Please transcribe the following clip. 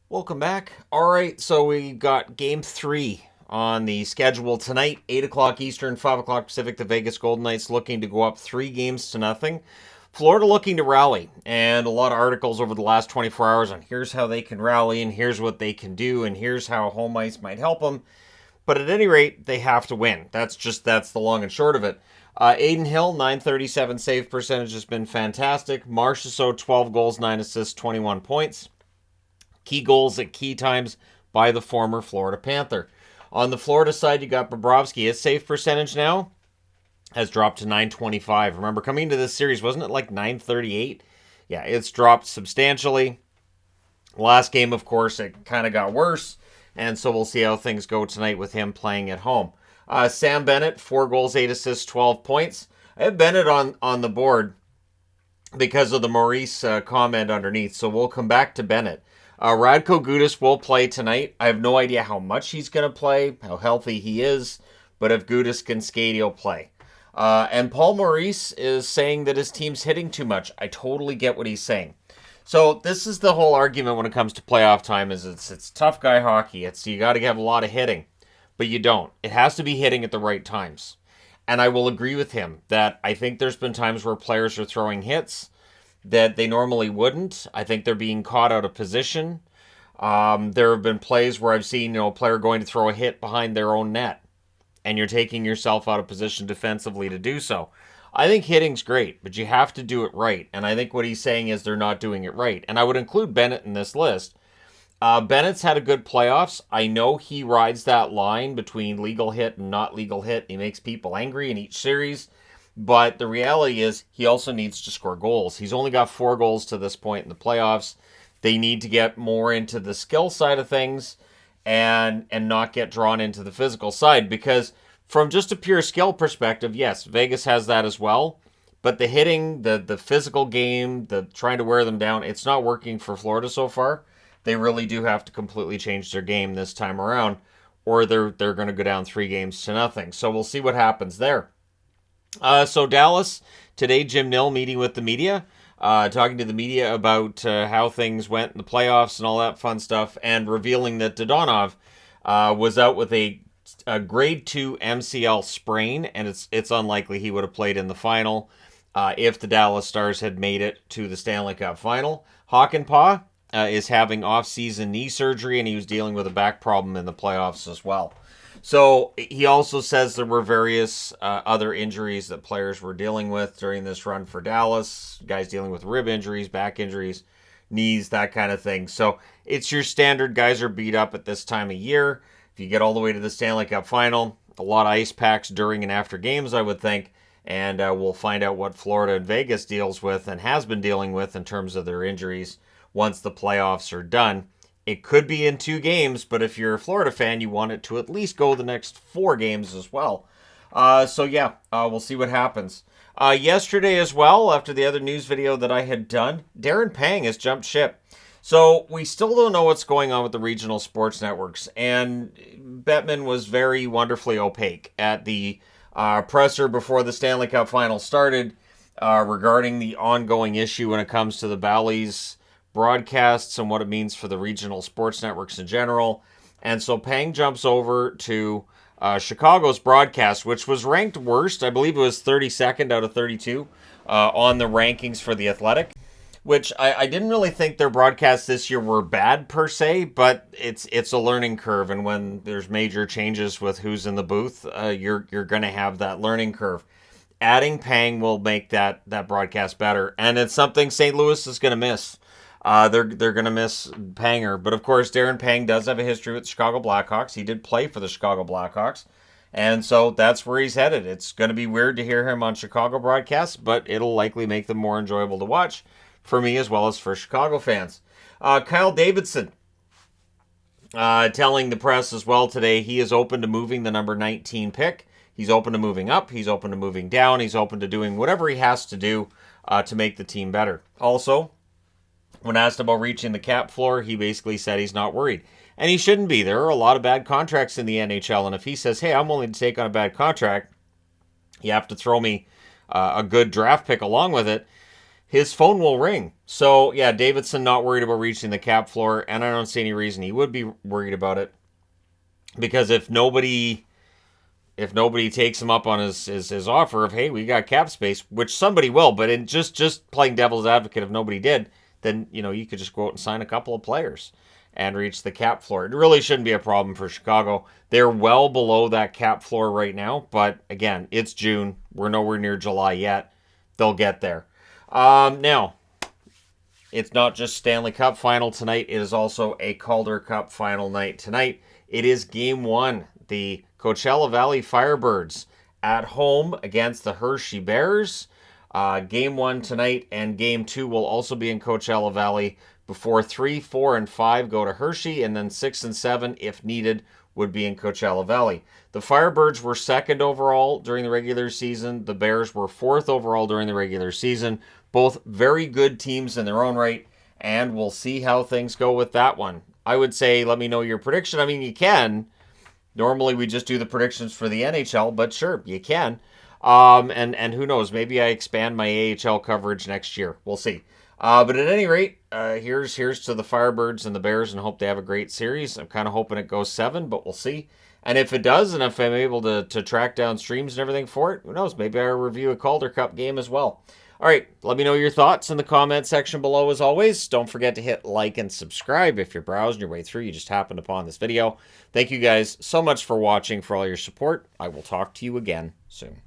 Welcome back. All right, so we got game three on the schedule tonight, 8 o'clock Eastern, 5 o'clock Pacific. The Vegas Golden Knights looking to go up 3 games to nothing. Florida looking to rally, and a lot of articles over the last 24 hours on here's how they can rally, and here's what they can do, and here's how home ice might help them. But at any rate, they have to win. That's the long and short of it. Aiden Hill, 937 save percentage has been fantastic. Marchessault, 12 goals, 9 assists, 21 points. Key goals at key times by the former Florida Panther. On the Florida side, you got Bobrovsky. His save percentage now has dropped to 925. Remember, coming into this series, wasn't it like 938? Yeah, it's dropped substantially. Last game, of course, it kind of got worse. And so we'll see how things go tonight with him playing at home. Sam Bennett, 4 goals, 8 assists, 12 points. I have Bennett on the board because of the Maurice comment underneath. So we'll come back to Bennett. Radko Gudas will play tonight. I have no idea how much he's going to play, how healthy he is, but if Gudas can skate, he'll play. And Paul Maurice is saying that his team's hitting too much. I totally get what he's saying. So this is the whole argument when it comes to playoff time is it's tough guy hockey. It's you got to have a lot of hitting, but you don't. It has to be hitting at the right times. And I will agree with him that I think there's been times where players are throwing hits that they normally wouldn't. I think they're being caught out of position. There have been plays where I've seen a player going to throw a hit behind their own net, and you're taking yourself out of position defensively to do so. I think hitting's great, but you have to do it right. And I think what he's saying is they're not doing it right. And I would include Bennett in this list. Bennett's had a good playoffs. I know he rides that line between legal hit and not legal hit. He makes people angry in each series. But the reality is he also needs to score goals. He's only got 4 goals to this point in the playoffs. They need to get more into the skill side of things and not get drawn into the physical side because from just a pure skill perspective, yes, Vegas has that as well. But the hitting, the physical game, the trying to wear them down, it's not working for Florida so far. They really do have to completely change their game this time around, or they're going to go down 3 games to nothing. So we'll see what happens there. So Dallas today, Jim Nill meeting with the media, talking to the media about how things went in the playoffs and all that fun stuff, and revealing that Dodonov was out with a grade 2 MCL sprain, and it's unlikely he would have played in the final if the Dallas Stars had made it to the Stanley Cup final. Hakanpää is having off-season knee surgery, and he was dealing with a back problem in the playoffs as well. So he also says there were various other injuries that players were dealing with during this run for Dallas. Guys dealing with rib injuries, back injuries, knees, that kind of thing. So it's your standard guys are beat up at this time of year. If you get all the way to the Stanley Cup final, a lot of ice packs during and after games, I would think. And we'll find out what Florida and Vegas deals with and has been dealing with in terms of their injuries once the playoffs are done. It could be in 2 games, but if you're a Florida fan, you want it to at least go the next 4 games as well. We'll see what happens. Yesterday as well, after the other news video that I had done, Darren Pang has jumped ship. So we still don't know what's going on with the regional sports networks. And Bettman was very wonderfully opaque at the presser before the Stanley Cup final started regarding the ongoing issue when it comes to the Bally's broadcasts and what it means for the regional sports networks in general. And so Pang jumps over to Chicago's broadcast, which was ranked worst. I believe it was 32nd out of 32 on the rankings for The Athletic, which I didn't really think their broadcasts this year were bad per se, but it's a learning curve. And when there's major changes with who's in the booth, you're going to have that learning curve. Adding Pang will make that broadcast better. And it's something St. Louis is going to miss. They're going to miss Panger. But, of course, Darren Pang does have a history with the Chicago Blackhawks. He did play for the Chicago Blackhawks. And so that's where he's headed. It's going to be weird to hear him on Chicago broadcasts, but it'll likely make them more enjoyable to watch for me as well as for Chicago fans. Kyle Davidson telling the press as well today he is open to moving the number 19 pick. He's open to moving up. He's open to moving down. He's open to doing whatever he has to do to make the team better. Also, when asked about reaching the cap floor, he basically said he's not worried. And he shouldn't be. There are a lot of bad contracts in the NHL, and if he says, hey, I'm willing to take on a bad contract, you have to throw me a good draft pick along with it, his phone will ring. So, yeah, Davidson not worried about reaching the cap floor, and I don't see any reason he would be worried about it. Because if nobody takes him up on his offer of, hey, we got cap space, which somebody will, but in just playing devil's advocate, if nobody did, then you could just go out and sign a couple of players and reach the cap floor. It really shouldn't be a problem for Chicago. They're well below that cap floor right now, but again, it's June. We're nowhere near July yet. They'll get there. Now, it's not just Stanley Cup final tonight. It is also a Calder Cup final night tonight. It is Game 1. The Coachella Valley Firebirds at home against the Hershey Bears. Game 1 tonight, and Game 2 will also be in Coachella Valley before 3, 4, and 5 go to Hershey, and then 6 and 7, if needed, would be in Coachella Valley. The Firebirds were second overall during the regular season. The Bears were fourth overall during the regular season. Both very good teams in their own right, and we'll see how things go with that one. I would say let me know your prediction. I mean, you can. Normally we just do the predictions for the NHL, but sure, you can. And who knows, maybe I expand my AHL coverage next year. We'll see. But at any rate, here's to the Firebirds and the Bears, and hope they have a great series. I'm kind of hoping it goes 7, but we'll see. And if it does, and if I'm able to track down streams and everything for it, who knows, maybe I'll review a Calder Cup game as well. All right, let me know your thoughts in the comment section below as always. Don't forget to hit like and subscribe if you're browsing your way through. You just happened upon this video. Thank you guys so much for watching, for all your support. I will talk to you again soon.